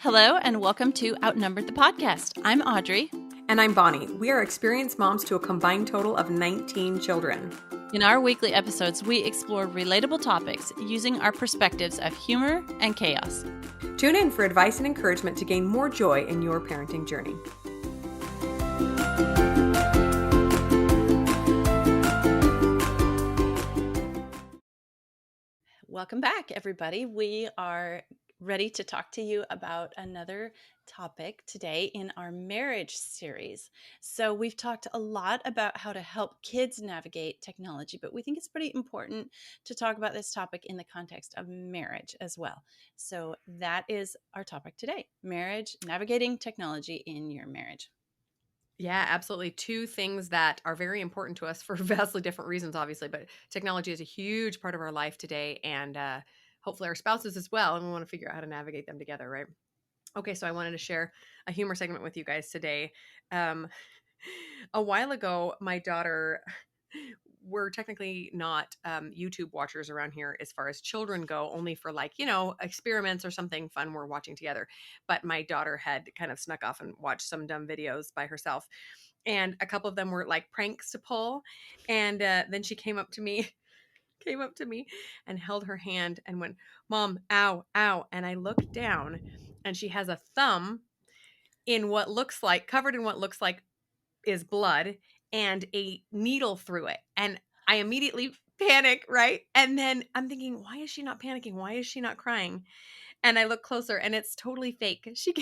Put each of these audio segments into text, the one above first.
Hello, and welcome to Outnumbered the Podcast. I'm Audrey. And I'm Bonnie. We are experienced moms to a combined total of 19 children. In our weekly episodes, we explore relatable topics using our perspectives of humor and chaos. Tune in for advice and encouragement to gain more joy in your parenting journey. Welcome back, everybody. We are ready to talk to you about another topic today in our marriage series. So we've talked a lot about how to help kids navigate technology, but we think it's pretty important to talk about this topic in the context of marriage as well. So that is our topic today: marriage, navigating technology in your marriage. Yeah, absolutely. Two things that are very important to us for vastly different reasons, obviously, but technology is a huge part of our life today, and hopefully our spouses as well, and we want to figure out how to navigate them together, right? Okay, so I wanted to share a humor segment with you guys today. A while ago, my daughter, we're technically not YouTube watchers around here as far as children go, only for experiments or something fun we're watching together. But my daughter had kind of snuck off and watched some dumb videos by herself. And a couple of them were like pranks to pull. And then she came up to me and held her hand and went, "Mom, ow, ow." And I looked down and she has a thumb covered in what looks like is blood and a needle through it. And I immediately panic, right? And then I'm thinking, why is she not panicking? Why is she not crying? And I look closer and it's totally fake. She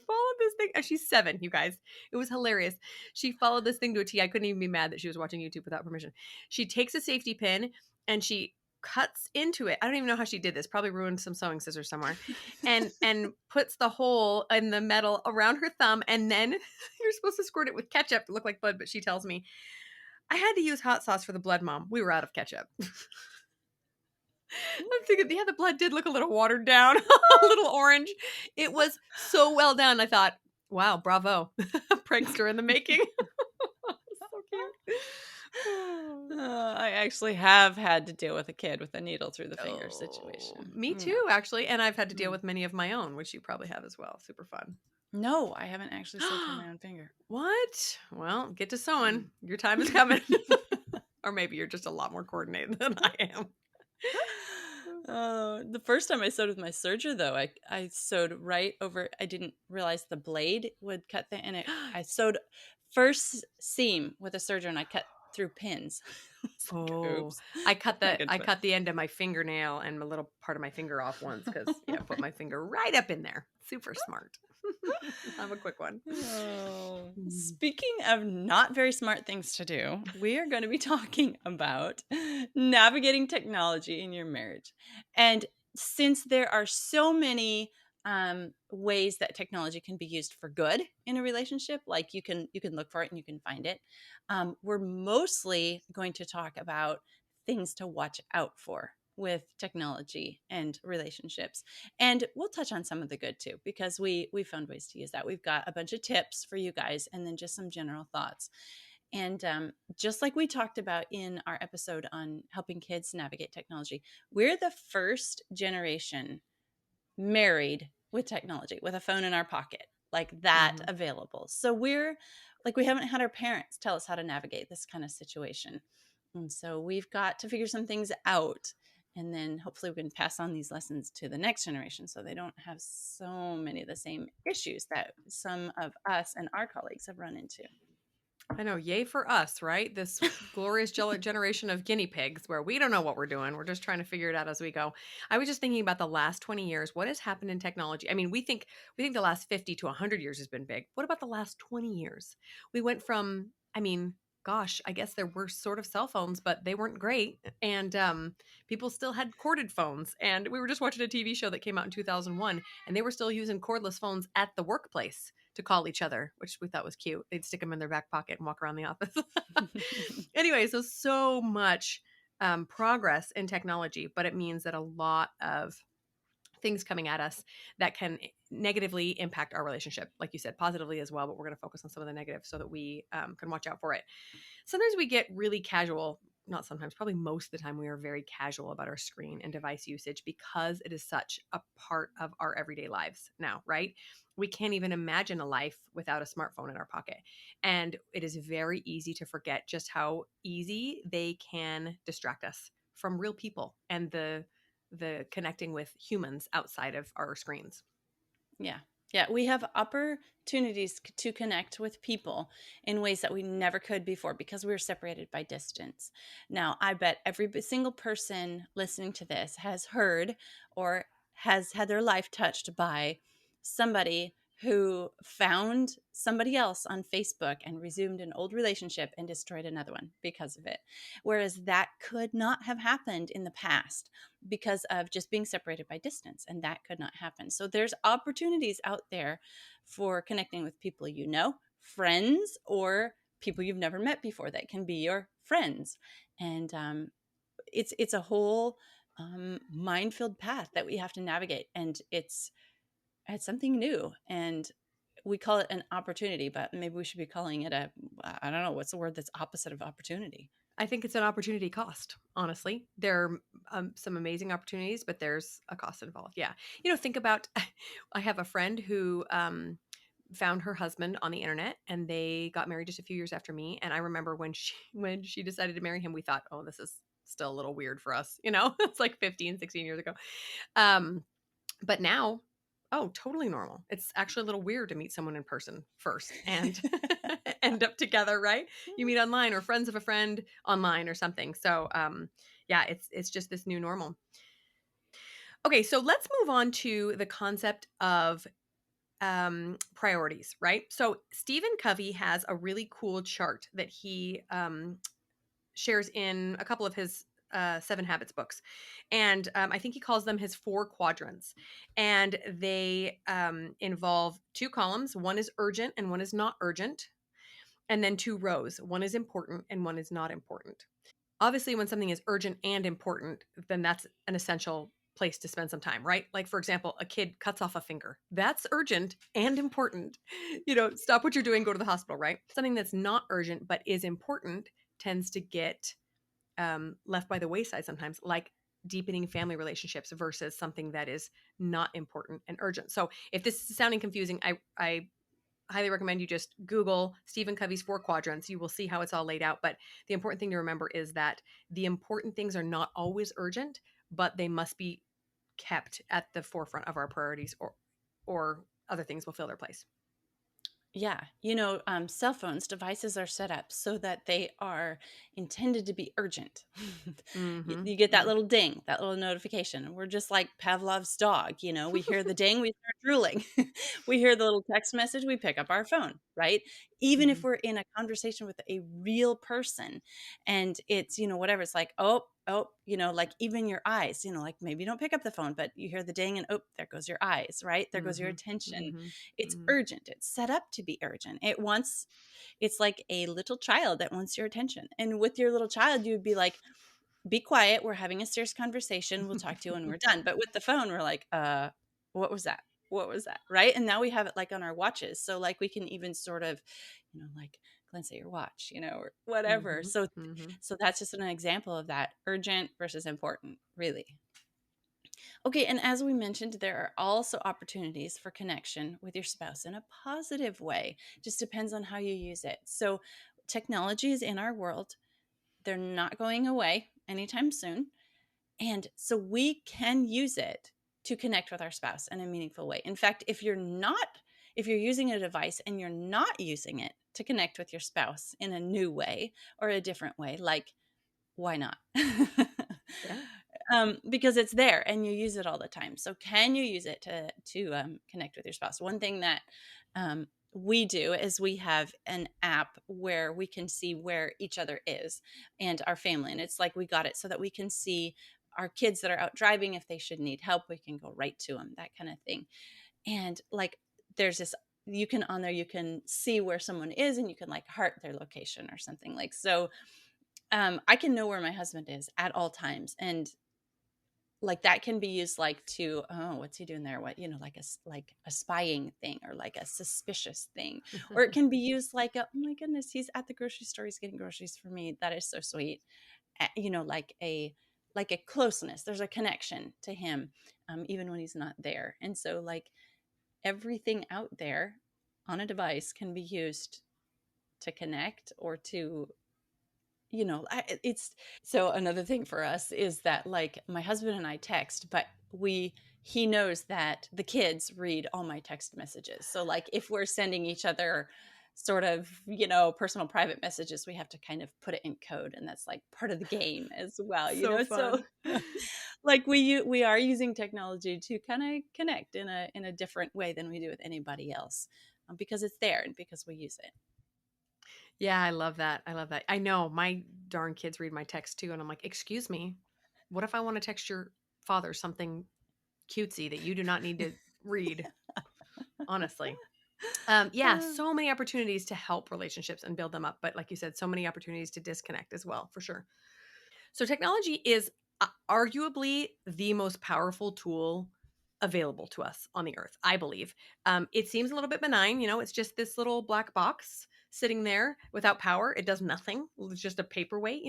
followed this thing. She's 7, you guys. It was hilarious. She followed this thing to a T. I couldn't even be mad that she was watching YouTube without permission. She takes a safety pin and she cuts into it. I don't even know how she did this. Probably ruined some sewing scissors somewhere. And puts the hole in the metal around her thumb. And then you're supposed to squirt it with ketchup to look like blood. But she tells me, "I had to use hot sauce for the blood, Mom. We were out of ketchup." I'm thinking, yeah, the blood did look a little watered down, a little orange. It was so well done. I thought, wow, bravo. Prankster in the making. So cute. I actually have had to deal with a kid with a needle through the finger situation. Me too, actually. And I've had to deal with many of my own, which you probably have as well. Super fun. No, I haven't actually sewed through my own finger. What? Well, get to sewing. Your time is coming. Or maybe you're just a lot more coordinated than I am. The first time I sewed with my serger, though, I sewed right over. I didn't realize the blade would cut I sewed first seam with a serger, and I cut through pins. Oops. I cut the end of my fingernail and a little part of my finger off once because I put my finger right up in there. Super smart. I have a quick one. Speaking of not very smart things to do, we are going to be talking about navigating technology in your marriage. And since there are so many ways that technology can be used for good in a relationship, like you can look for it and you can find it, we're mostly going to talk about things to watch out for with technology and relationships. And we'll touch on some of the good too, because we found ways to use that. We've got a bunch of tips for you guys and then just some general thoughts. And just like we talked about in our episode on helping kids navigate technology, we're the first generation married with technology, with a phone in our pocket, like that available. So we're like, we haven't had our parents tell us how to navigate this kind of situation. And so we've got to figure some things out. And then hopefully we can pass on these lessons to the next generation so they don't have so many of the same issues that some of us and our colleagues have run into. I know. Yay for us, right? This glorious generation of guinea pigs where we don't know what we're doing. We're just trying to figure it out as we go. I was just thinking about the last 20 years. What has happened in technology? I mean, we think the last 50 to 100 years has been big. What about the last 20 years? We went from, gosh, I guess there were sort of cell phones, but they weren't great. And people still had corded phones. And we were just watching a TV show that came out in 2001, and they were still using cordless phones at the workplace to call each other, which we thought was cute. They'd stick them in their back pocket and walk around the office. Anyway, so much progress in technology, but it means that a lot of things coming at us that can negatively impact our relationship, like you said, positively as well, but we're going to focus on some of the negatives so that we can watch out for it. Sometimes we get really casual not sometimes, probably most of the time, we are very casual about our screen and device usage because it is such a part of our everyday lives now, right? We can't even imagine a life without a smartphone in our pocket. And it is very easy to forget just how easy they can distract us from real people and the connecting with humans outside of our screens. Yeah. Yeah. We have opportunities to connect with people in ways that we never could before because we were separated by distance. Now, I bet every single person listening to this has heard or has had their life touched by somebody who found somebody else on Facebook and resumed an old relationship and destroyed another one because of it. Whereas that could not have happened in the past because of just being separated by distance, and that could not happen. So there's opportunities out there for connecting with people you know, friends, or people you've never met before that can be your friends. And it's a whole mind-filled path that we have to navigate, and it's something new, and we call it an opportunity, but maybe we should be calling it a, I don't know, what's the word that's opposite of opportunity? I think it's an opportunity cost, honestly. There are some amazing opportunities, but there's a cost involved. Yeah. Think about I have a friend who found her husband on the internet, and they got married just a few years after me. And I remember when she decided to marry him, we thought, oh, this is still a little weird for us. It's like 15, 16 years ago. Um, but now, oh, totally normal. It's actually a little weird to meet someone in person first and end up together, right? You meet online or friends of a friend online or something. So, yeah, it's just this new normal. Okay, so let's move on to the concept of priorities, right? So Stephen Covey has a really cool chart that he shares in a couple of his 7 Habits books. And I think he calls them his 4 quadrants. And they involve 2 columns. One is urgent and one is not urgent. And then 2 rows. One is important and one is not important. Obviously, when something is urgent and important, then that's an essential place to spend some time, right? Like, for example, a kid cuts off a finger. That's urgent and important. Stop what you're doing, go to the hospital, right? Something that's not urgent but is important tends to get left by the wayside sometimes, like deepening family relationships versus something that is not important and urgent. So if this is sounding confusing, I highly recommend you just Google Stephen Covey's 4 quadrants. You will see how it's all laid out. But the important thing to remember is that the important things are not always urgent, but they must be kept at the forefront of our priorities, or other things will fill their place. Yeah. Cell phones, devices are set up so that they are intended to be urgent. Mm-hmm. You get that little ding, that little notification. We're just like Pavlov's dog. We hear the ding, we start drooling. We hear the little text message, we pick up our phone, right? Even Mm-hmm. if we're in a conversation with a real person and it's, whatever, it's like, oh, like even your eyes, like maybe you don't pick up the phone, but you hear the ding and, oh, there goes your eyes, right? There goes your Mm-hmm. attention. Mm-hmm. It's Mm-hmm. urgent. It's set up to be urgent. It's like a little child that wants your attention. And with your little child, you'd be like, be quiet. We're having a serious conversation. We'll talk to you when we're done. But with the phone, we're like, what was that? What was that? Right. And now we have it like on our watches. So like we can even sort of, like glance at your watch, or whatever. Mm-hmm. So, Mm-hmm. so that's just an example of that urgent versus important, really. Okay, and as we mentioned, there are also opportunities for connection with your spouse in a positive way. Just depends on how you use it. So, technology is in our world. They're not going away anytime soon. And so we can use it to connect with our spouse in a meaningful way. In fact, if you're using a device and you're not using it to connect with your spouse in a new way or a different way, like why not? Yeah. Because it's there and you use it all the time. So can you use it to connect with your spouse? One thing that we do is we have an app where we can see where each other is and our family. And it's like we got it so that we can see our kids that are out driving. If they should need help, we can go right to them, that kind of thing. And like there's this, you can see where someone is and you can like heart their location or something like so. I can know where my husband is at all times, and like that can be used like to, oh, what's he doing there? What, like a spying thing or like a suspicious thing, or it can be used like, oh my goodness, he's at the grocery store, he's getting groceries for me. That is so sweet. like a closeness. There's a connection to him, even when he's not there. And so like everything out there on a device can be used to connect or to, it's so another thing for us is that like my husband and I text, but he knows that the kids read all my text messages. So like if we're sending each other sort of, personal private messages, we have to kind of put it in code, and that's like part of the game as well, So so fun. like we are using technology to kind of connect in a different way than we do with anybody else, because it's there and because we use it. Yeah, I love that. I love that. I know my darn kids read my text too. And I'm like, excuse me, what if I want to text your father something cutesy that you do not need to read? Honestly. Yeah, Uh, so many opportunities to help relationships and build them up. But like you said, so many opportunities to disconnect as well, for sure. So technology is arguably the most powerful tool available to us on the earth, I believe. It seems a little bit benign, it's just this little black box sitting there without power. It does nothing. It's just a paperweight.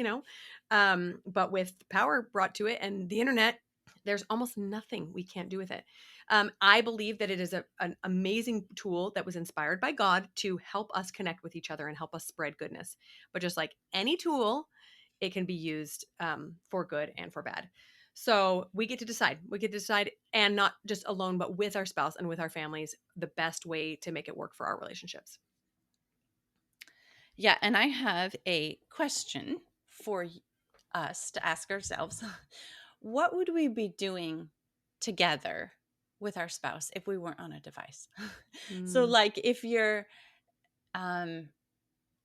But with power brought to it and the internet, there's almost nothing we can't do with it. I believe that it is an amazing tool that was inspired by God to help us connect with each other and help us spread goodness. But just like any tool, it can be used for good and for bad. So we get to decide. We get to decide, and not just alone, but with our spouse and with our families, the best way to make it work for our relationships. yeah, and I have a question for us to ask ourselves. What would we be doing together with our spouse if we weren't on a device? So Mm, like if you're um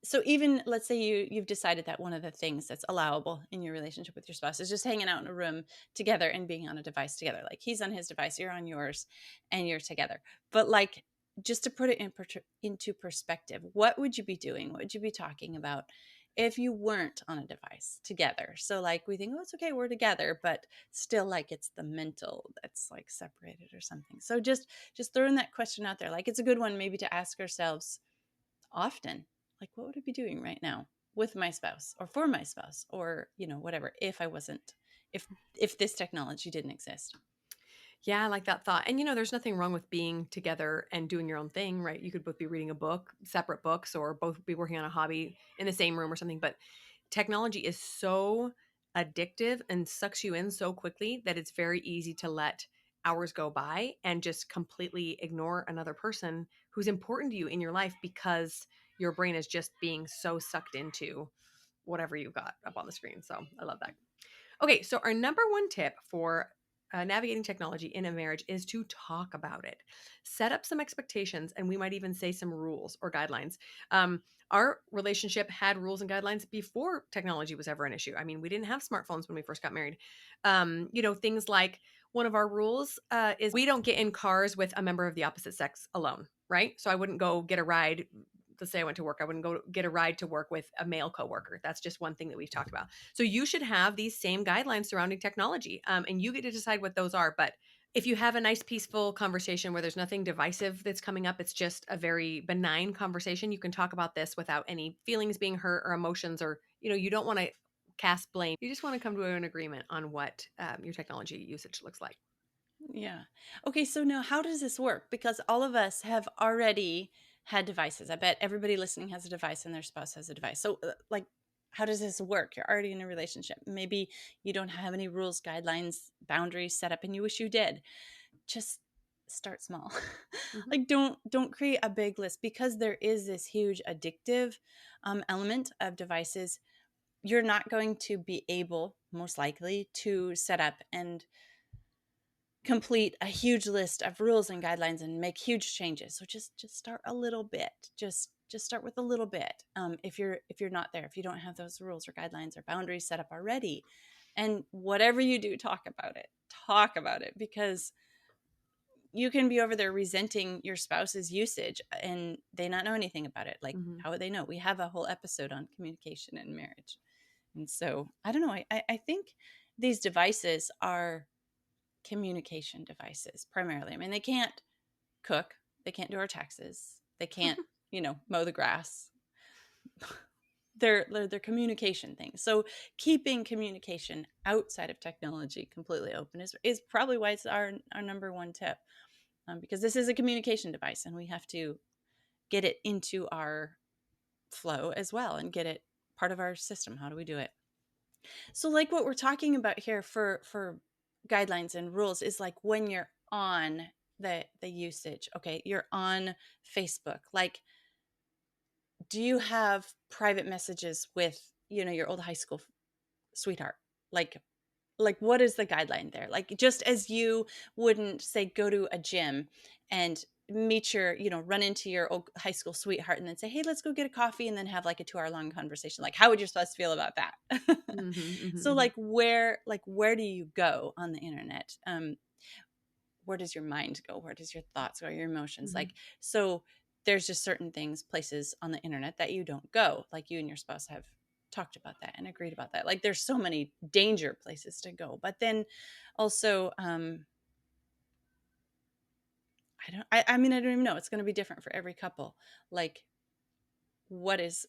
so even let's say you've decided that one of the things that's allowable in your relationship with your spouse is just hanging out in a room together and being on a device together. Like he's on his device, you're on yours, and you're together. But like just to put it into perspective, what would you be doing? What would you be talking about if you weren't on a device together? So like we think, oh, it's okay, we're together, but still like it's the mental that's like separated or something. So just throwing that question out there, like it's a good one maybe to ask ourselves often, like what would I be doing right now with my spouse or for my spouse, or whatever, if I wasn't, if this technology didn't exist. yeah, I like that thought. And there's nothing wrong with being together and doing your own thing, right? You could both be reading a book, separate books, or both be working on a hobby in the same room or something. But technology is so addictive and sucks you in so quickly that it's very easy to let hours go by and just completely ignore another person who's important to you in your life because your brain is just being so sucked into whatever you've got up on the screen. So I love that. Okay, so our number one tip for navigating technology in a marriage is to talk about it. Set up some expectations, and we might even say some rules or guidelines. Our relationship had rules and guidelines before technology was ever an issue. I mean, we didn't have smartphones when we first got married. Things like one of our rules is we don't get in cars with a member of the opposite sex alone, right? So I wouldn't go get a ride. Let's say I went to work. I wouldn't go get a ride to work with a male coworker. That's just one thing that we've talked about. So you should have these same guidelines surrounding technology, and you get to decide what those are. But if you have a nice, peaceful conversation where there's nothing divisive that's coming up, it's just a very benign conversation. You can talk about this without any feelings being hurt or emotions, or you don't want to cast blame. You just want to come to an agreement on what your technology usage looks like. Yeah. Okay, so now how does this work? Because all of us have already had devices. I bet everybody listening has a device and their spouse has a device. So like how does this work? You're already in a relationship. Maybe you don't have any rules, guidelines, boundaries set up and you wish you did. Just start small. Hmm. Like don't create a big list, because there is this huge addictive element of devices. You're not going to be able, most likely, to set up and complete a huge list of rules and guidelines and make huge changes. So just start a little bit. Just start with a little bit. If you're not there, if you don't have those rules or guidelines or boundaries set up already, and whatever you do, talk about it. Talk about it, because you can be over there resenting your spouse's usage and they not know anything about it. Like, Hmm. how would they know? We have a whole episode on communication and marriage. And so I don't know. I think these devices are communication devices primarily. I mean, they can't cook, they can't do our taxes, they can't, mow the grass. they're communication things. So keeping communication outside of technology completely open is probably why it's our number one tip, because this is a communication device and we have to get it into our flow as well and get it part of our system. How do we do it? So like what we're talking about here for guidelines and rules is like when you're on the usage. Okay, you're on Facebook. Like, do you have private messages with, your old high school sweetheart? Like what is the guideline there? Like, just as you wouldn't say go to a gym and meet run into your old high school sweetheart and then say, hey, let's go get a coffee, and then have like a 2 hour long conversation. Like, how would you supposed to feel about that? So Mm-hmm. where do you go on the internet? Where does your mind go? Where does your thoughts go? Your emotions? Mm-hmm. Like, so there's just certain things, places on the internet that you don't go. Like, you and your spouse have talked about that and agreed about that. Like, there's so many danger places to go. But then also, I mean, I don't even know. It's going to be different for every couple. Like, what is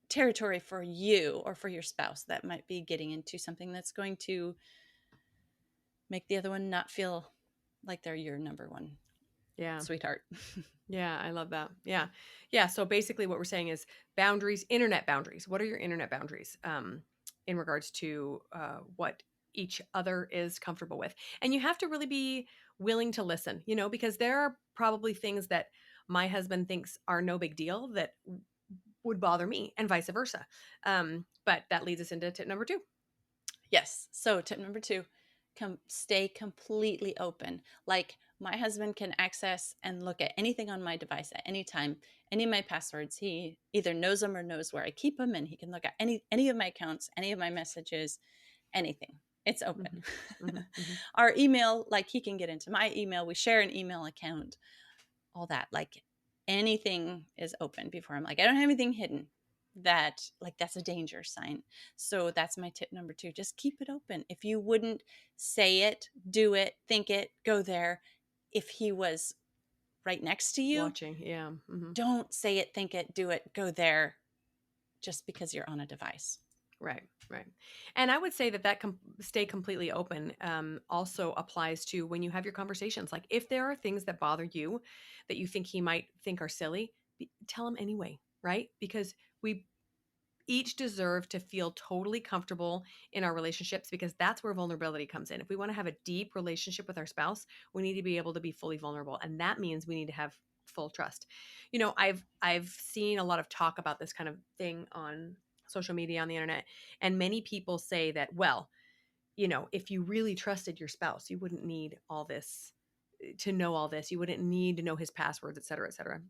territory for you or for your spouse that might be getting into something that's going to make the other one not feel like they're your number one Yeah. sweetheart. Yeah, I love that. Yeah. Yeah. So basically what we're saying is boundaries, internet boundaries. What are your internet boundaries in regards to what each other is comfortable with? And you have to really be willing to listen, because there are probably things that my husband thinks are no big deal that would bother me and vice versa. But that leads us into tip number 2. Yes. So tip number 2, stay completely open. Like, my husband can access and look at anything on my device at any time, any of my passwords. He either knows them or knows where I keep them, and he can look at any of my accounts, any of my messages, anything. It's open. Mm-hmm. Mm-hmm. Mm-hmm. Our email, like, he can get into my email. We share an email account, all that. Like, anything is open before I'm like, I don't have anything hidden. That's a danger sign. So that's my tip number 2. Just keep it open. If you wouldn't say it, do it, think it, go there. If he was right next to you, Watching. Yeah. Mm-hmm. don't say it, think it, do it, go there, just because you're on a device. Right, right. And I would say that stay completely open also applies to when you have your conversations. Like, if there are things that bother you that you think he might think are silly, tell him anyway, right? Because we each deserve to feel totally comfortable in our relationships, because that's where vulnerability comes in. If we want to have a deep relationship with our spouse, we need to be able to be fully vulnerable, and that means we need to have full trust. I've seen a lot of talk about this kind of thing on social media, on the internet, and many people say that, well, if you really trusted your spouse, you wouldn't need all this to know all this. You wouldn't need to know his passwords, et cetera, et cetera.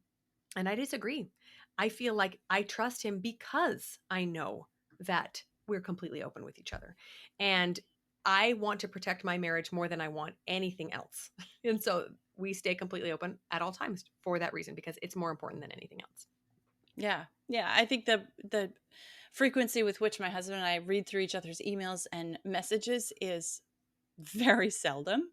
And I disagree. I feel like I trust him because I know that we're completely open with each other. And I want to protect my marriage more than I want anything else. And so we stay completely open at all times for that reason, because it's more important than anything else. Yeah. Yeah. I think the frequency with which my husband and I read through each other's emails and messages is very seldom.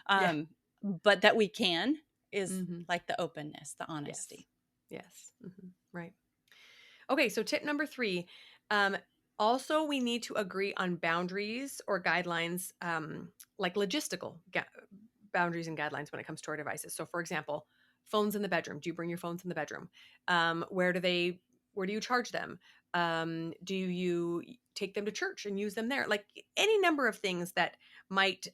Yeah. But that we can is Mm-hmm. like the openness, the Yes. honesty. Yes. Mm-hmm. Right. Okay. So tip number 3, also, we need to agree on boundaries or guidelines, like logistical boundaries and guidelines when it comes to our devices. So, for example, phones in the bedroom. Do you bring your phones in the bedroom? Where do you charge them? Do you take them to church and use them there? Like, any number of things that might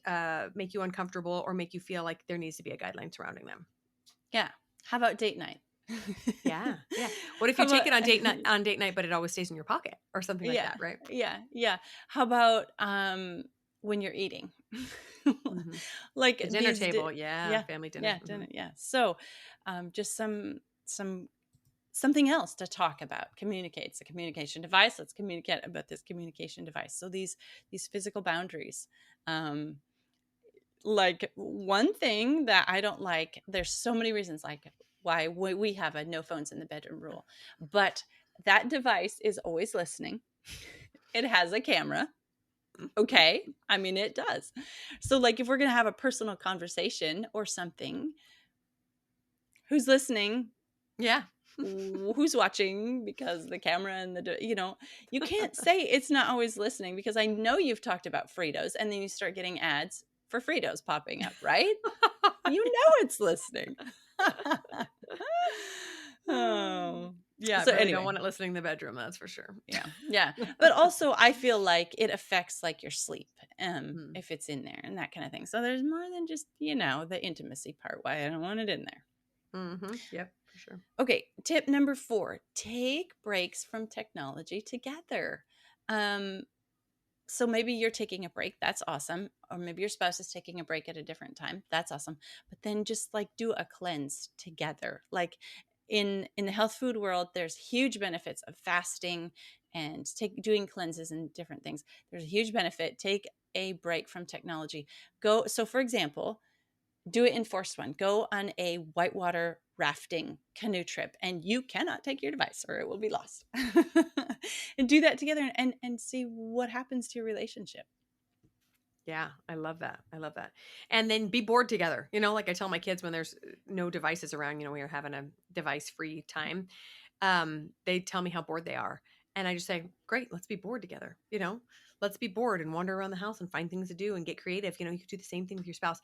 make you uncomfortable or make you feel like there needs to be a guideline surrounding them. Yeah. How about date night? Yeah, yeah. What if How you take about it on date night, but it always stays in your pocket or something like yeah, that, right? yeah. How about when you're eating? Mm-hmm. Like The dinner these table, yeah, yeah, family dinner. yeah, Mm-hmm. dinner, yeah. So just some something else to talk about. Communicate. It's a communication device. Let's communicate about this communication device. So these physical boundaries. Um like, one thing that I don't like, there's so many reasons like why we have a no phones in the bedroom rule, but that device is always listening. It has a camera. Okay. I mean, it does. So, like, if we're going to have a personal conversation or something, who's listening? Yeah. who's watching, because the camera and you can't say it's not always listening, because I know you've talked about Fritos and then you start getting ads for Fritos popping up, right? You know it's listening. Oh, Yeah, so really don't anyway, want it listening in the bedroom, that's for sure. yeah. But also I feel like it affects like your sleep, Mm. if it's in there and that kind of thing. So there's more than just, the intimacy part, why I don't want it in there. Mm-hmm. Yep, for sure. Okay, tip number 4, take breaks from technology together. Um, so maybe you're taking a break, that's awesome. Or maybe your spouse is taking a break at a different time, that's awesome. But then just like do a cleanse together. Like in the health food world, there's huge benefits of fasting and doing cleanses and different things. There's a huge benefit. Take a break from technology. So for example, do an enforced one. Go on a whitewater rafting canoe trip, and you cannot take your device or it will be lost. And do that together, and see what happens to your relationship. Yeah, I love that. I love that. And then be bored together. Like I tell my kids when there's no devices around, we are having a device-free time. They tell me how bored they are. And I just say, great, let's be bored together. Let's be bored and wander around the house and find things to do and get creative. You could do the same thing with your spouse.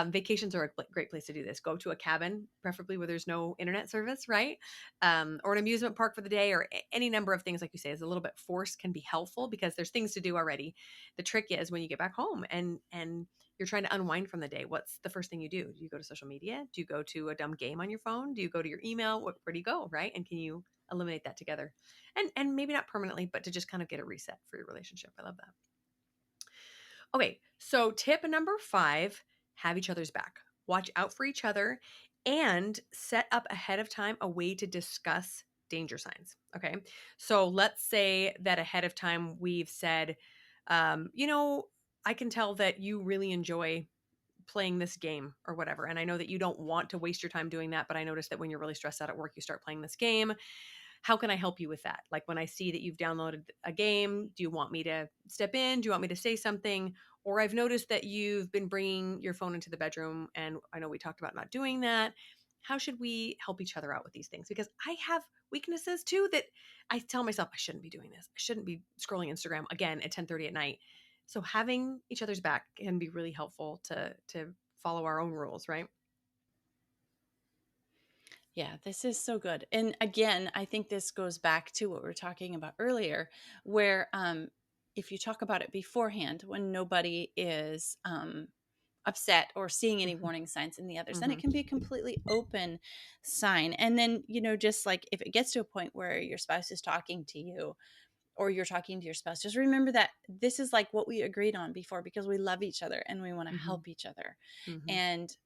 Vacations are a great place to do this. Go to a cabin, preferably where there's no internet service, right? Or an amusement park for the day, or any number of things, like you say, is a little bit forced, can be helpful because there's things to do already. The trick is when you get back home and you're trying to unwind from the day, what's the first thing you do? Do you go to social media? Do you go to a dumb game on your phone? Do you go to your email? Where do you go, right? And can you eliminate that together? And maybe not permanently, but to just kind of get a reset for your relationship. I love that. Okay, so tip number 5, have each other's back. Watch out for each other and set up ahead of time a way to discuss danger signs. Okay, so let's say that ahead of time we've said, I can tell that you really enjoy playing this game or whatever. And I know that you don't want to waste your time doing that, but I noticed that when you're really stressed out at work, you start playing this game. How can I help you with that? Like when I see that you've downloaded a game, do you want me to step in? Do you want me to say something? Or I've noticed that you've been bringing your phone into the bedroom, and I know we talked about not doing that. How should we help each other out with these things? Because I have weaknesses too that I tell myself I shouldn't be doing this. I shouldn't be scrolling Instagram again at 10:30 at night. So having each other's back can be really helpful to follow our own rules, right? Yeah, this is so good. And again, I think this goes back to what we were talking about earlier, where if you talk about it beforehand, when nobody is upset or seeing any warning signs in the others, then it Mm-hmm. can be a completely open sign. And then, just like if it gets to a point where your spouse is talking to you or you're talking to your spouse, just remember that this is like what we agreed on before, because we love each other and we want to Mm-hmm. help each other. Mm-hmm. And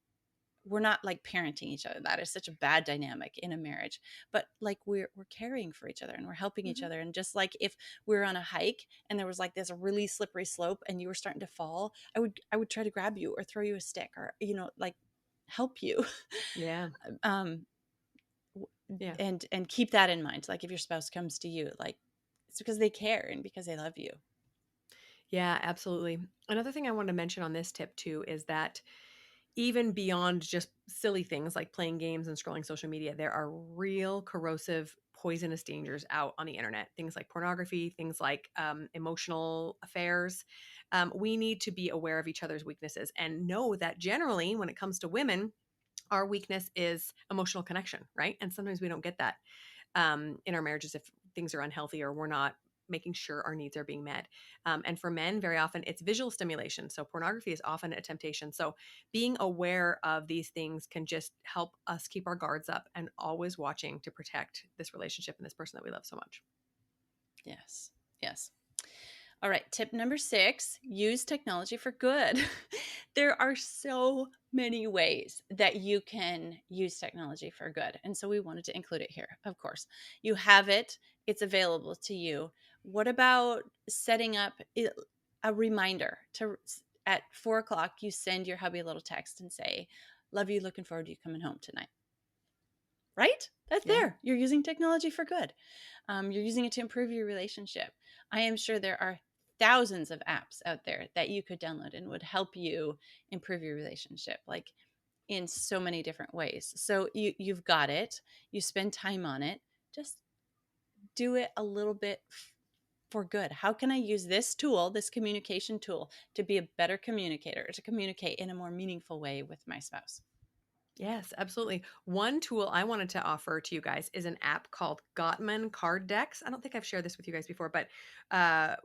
we're not like parenting each other. That is such a bad dynamic in a marriage. But like we're caring for each other and we're helping each Mm-hmm. other. And just like if we were on a hike and there was like this really slippery slope and you were starting to fall, I would try to grab you or throw you a stick or like help you. Yeah. um Yeah. and keep that in mind. Like if your spouse comes to you, like it's because they care and because they love you. Yeah, absolutely. Another thing I wanted to mention on this tip too is that even beyond just silly things like playing games and scrolling social media, there are real corrosive, poisonous dangers out on the internet. Things like pornography, things like emotional affairs. We need to be aware of each other's weaknesses and know that generally, when it comes to women, our weakness is emotional connection, right? And sometimes we don't get that in our marriages if things are unhealthy or we're not making sure our needs are being met. And for men, very often it's visual stimulation. So pornography is often a temptation. So being aware of these things can just help us keep our guards up and always watching to protect this relationship and this person that we love so much. Yes. Yes. All right, tip number 6, use technology for good. There are so many ways that you can use technology for good. And so we wanted to include it here, of course. You have it, it's available to you. What about setting up a reminder to at 4:00, you send your hubby a little text and say, "Love you, looking forward to you coming home tonight." Right? That's Yeah. there. You're using technology for good. You're using it to improve your relationship. I am sure there are thousands of apps out there that you could download and would help you improve your relationship. Like in so many different ways. So you've got it. You spend time on it. Just do it a little bit for good. How can I use this tool, this communication tool, to be a better communicator, to communicate in a more meaningful way with my spouse? Yes, absolutely. One tool I wanted to offer to you guys is an app called Gottman Card Decks. I don't think I've shared this with you guys before, but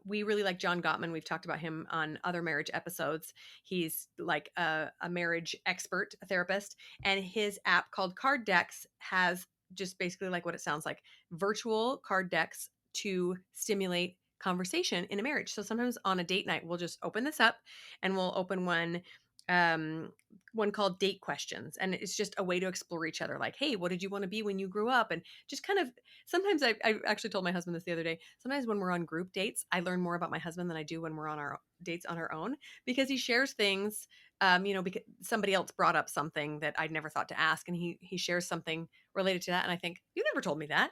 we really like John Gottman. We've talked about him on other marriage episodes. He's like a marriage expert, a therapist, and his app called Card Decks has just basically like what it sounds like, virtual card decks to stimulate conversation in a marriage. So sometimes on a date night, we'll just open this up and we'll open um one called date questions, and it's just a way to explore each other, like, hey, what did you want to be when you grew up? And just kind of, sometimes I actually told my husband this the other day, sometimes when we're on group dates I learn more about my husband than I do when we're on our dates on our own, because he shares things, because somebody else brought up something that I'd never thought to ask, and he shares something related to that, and I think, you never told me that.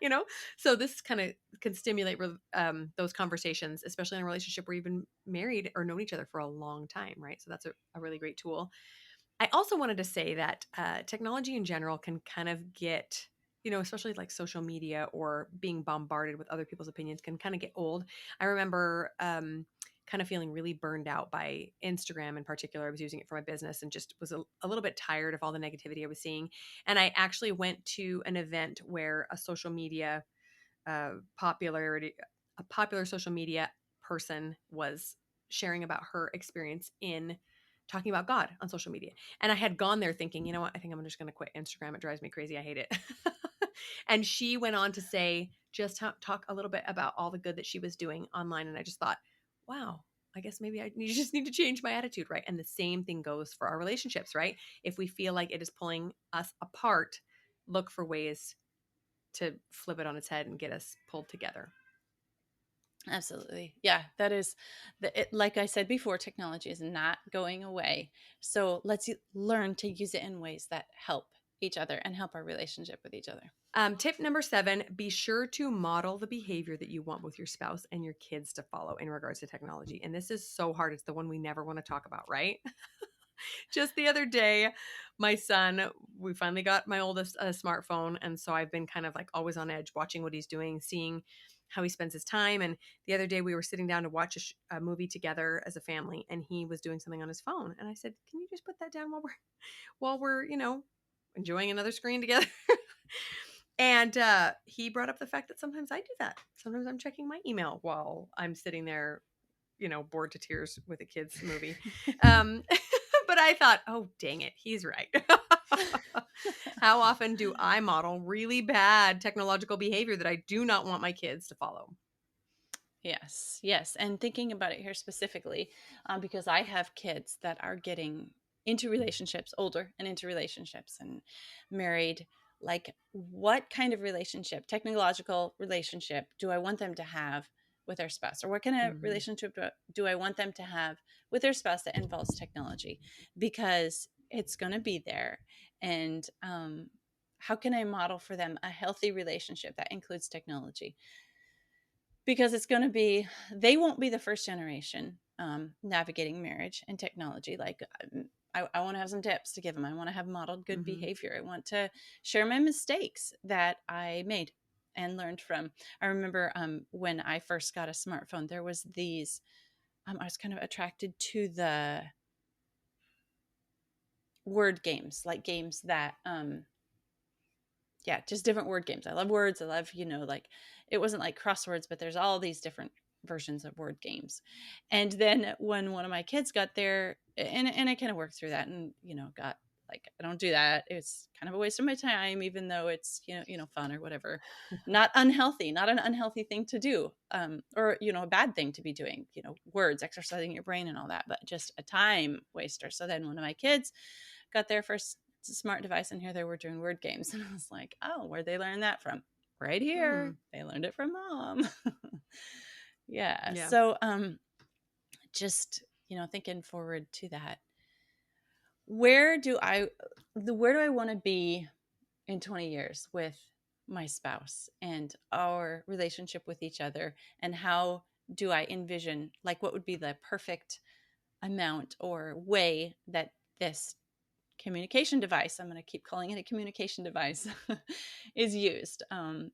So this kind of can stimulate those conversations, especially in a relationship where you've been married or known each other for a long time, right? So that's a really great tool. I also wanted to say that technology in general can kind of get, especially like social media or being bombarded with other people's opinions, can kind of get old. I remember kind of feeling really burned out by Instagram in particular. I was using it for my business and just was a little bit tired of all the negativity I was seeing. And I actually went to an event where a social media a popular social media person was sharing about her experience in talking about God on social media. And I had gone there thinking, you know what, I think I'm just going to quit Instagram. It drives me crazy. I hate it. And she went on to say, just talk a little bit about all the good that she was doing online. And I just thought, wow, I guess maybe just need to change my attitude, right? And the same thing goes for our relationships, right? If we feel like it is pulling us apart, look for ways to flip it on its head and get us pulled together. Absolutely. Yeah, that is like I said before, technology is not going away. So let's learn to use it in ways that help each other and help our relationship with each other. Tip number 7, be sure to model the behavior that you want both your spouse and your kids to follow in regards to technology. And this is so hard. It's the one we never want to talk about, right? Just the other day, my son, we finally got my oldest a smartphone. And so I've been kind of like always on edge, watching what he's doing, seeing how he spends his time. And the other day we were sitting down to watch a movie together as a family, and he was doing something on his phone. And I said, can you just put that down while we're enjoying another screen together? And he brought up the fact that sometimes I do that. Sometimes I'm checking my email while I'm sitting there, bored to tears with a kid's movie. But I thought, oh, dang it, he's right. How often do I model really bad technological behavior that I do not want my kids to follow? Yes, yes. And thinking about it here specifically, because I have kids that are getting into relationships, older and into relationships and married. Like, what kind of relationship, technological relationship, do I want them to have with their spouse? Or what kind of Mhm. relationship do I want them to have with their spouse that involves technology? Because it's going to be there. And how can I model for them a healthy relationship that includes technology? Because it's going to be, they won't be the first generation navigating marriage and technology. Like, I want to have some tips to give them. I want to have modeled good Mhm. behavior. I want to share my mistakes that I made and learned from. I remember when I first got a smartphone, there was these, I was kind of attracted to the word games, like games that yeah, just different word games. I love words. I love, like, it wasn't like crosswords, but there's all these different versions of word games. And then when one of my kids got there, and I kind of worked through that, and got like, I don't do that. It's kind of a waste of my time, even though it's fun or whatever. Not unhealthy, not an unhealthy thing to do, or a bad thing to be doing. Words, exercising your brain, and all that, but just a time waster. So then one of my kids got their first smart device, and here they were doing word games, and I was like, oh, where'd they learn that from? Right here. Hmm. They learned it from mom. Yeah. Yeah. So just thinking forward to that, where do I want to be in 20 years with my spouse and our relationship with each other, and how do I envision, like, what would be the perfect amount or way that this communication device, I'm going to keep calling it a communication device, is used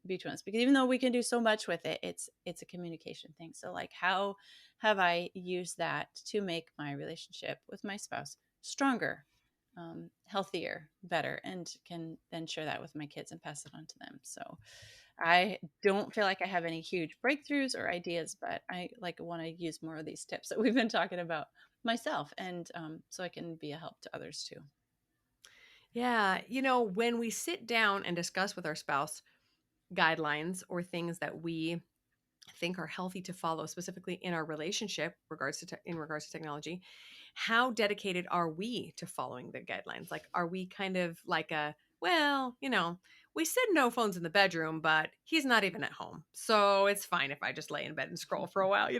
between us. Because even though we can do so much with it, it's a communication thing. So like, how have I used that to make my relationship with my spouse stronger, healthier, better, and can then share that with my kids and pass it on to them. So I don't feel like I have any huge breakthroughs or ideas, but I want to use more of these tips that we've been talking about myself, and so I can be a help to others too. Yeah. When we sit down and discuss with our spouse guidelines or things that we think are healthy to follow, specifically in our relationship in regards to technology, how dedicated are we to following the guidelines? Like, are we kind of like we said no phones in the bedroom, but he's not even at home, so it's fine if I just lay in bed and scroll for a while.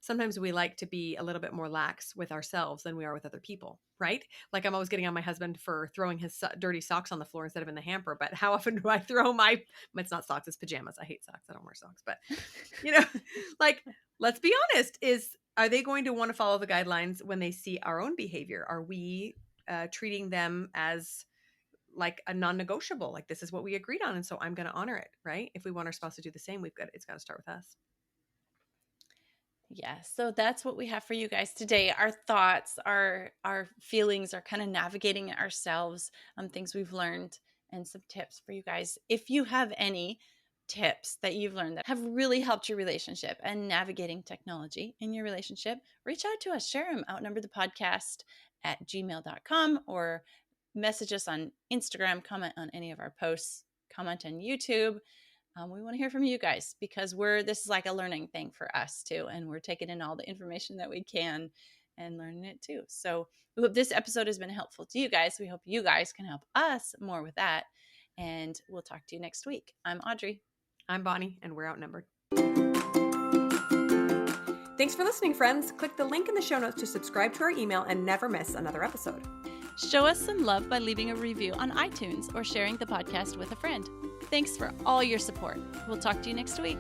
Sometimes we like to be a little bit more lax with ourselves than we are with other people, right? Like, I'm always getting on my husband for throwing his dirty socks on the floor instead of in the hamper, but how often do I throw it's not socks, it's pajamas. I hate socks. I don't wear socks, but like, let's be honest, are they going to want to follow the guidelines when they see our own behavior? Are we treating them as like a non-negotiable? Like, this is what we agreed on, and so I'm going to honor it, right? If we want our spouse to do the same, it's got to start with us. Yeah, so that's what we have for you guys today. Our thoughts, our feelings, are kind of navigating it ourselves, things we've learned, and some tips for you guys. If you have any tips that you've learned that have really helped your relationship and navigating technology in your relationship, reach out to us. Share them. Outnumbered the Podcast at gmail.com, or message us on Instagram, comment on any of our posts, comment on YouTube. We want to hear from you guys, because this is like a learning thing for us too. And we're taking in all the information that we can and learning it too. So we hope this episode has been helpful to you guys. We hope you guys can help us more with that. And we'll talk to you next week. I'm Audrey. I'm Bonnie, and we're outnumbered. Thanks for listening, friends. Click the link in the show notes to subscribe to our email and never miss another episode. Show us some love by leaving a review on iTunes or sharing the podcast with a friend. Thanks for all your support. We'll talk to you next week.